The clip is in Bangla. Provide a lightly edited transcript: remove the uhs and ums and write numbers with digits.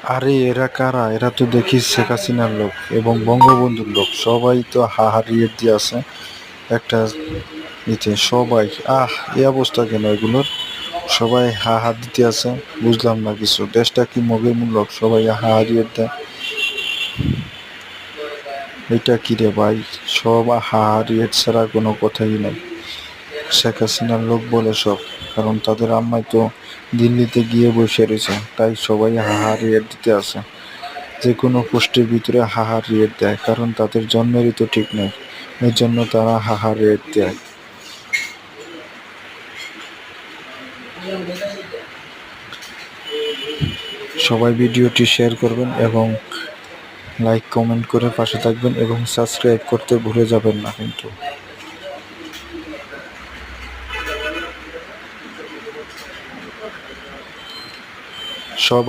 আরে এরা কারা? এরা তো দেখি শেখ হাসিনার লোক এবং বঙ্গবন্ধুর লোক। সবাই তো হাহারিয়ে দিয়ে আছে একটা ইতে সবাই। এই অবস্থা কেন এগুলোর? সবাই হা হা দিতে আছে। বুঝলাম না কিছু। দেশটা কি মগের মূলক? সবাই হাহারিয়ে দেয়। এটা কি রে ভাই? সব হাহারিয়ে ছাড়া কোনো কথাই নাই। শেখ হাসিনার লোক বলে সব। কারণ তাদের আম্মাই তো দিল্লিতে গিয়ে বসে রয়েছে। তাই সবাই হাহারিয়ে দিতে আছে। যে কোনো পোস্টের ভিতরে হাহা রেট দেয়, কারণ তাদের জন্মেরই তো ঠিক নেই, এর জন্য তারা হাহা রেট দেয়। সবাই ভিডিওটি শেয়ার করবেন এবং লাইক কমেন্ট করে পাশে থাকবেন এবং সাবস্ক্রাইব করতে ভুলে যাবেন না কিন্তু। সব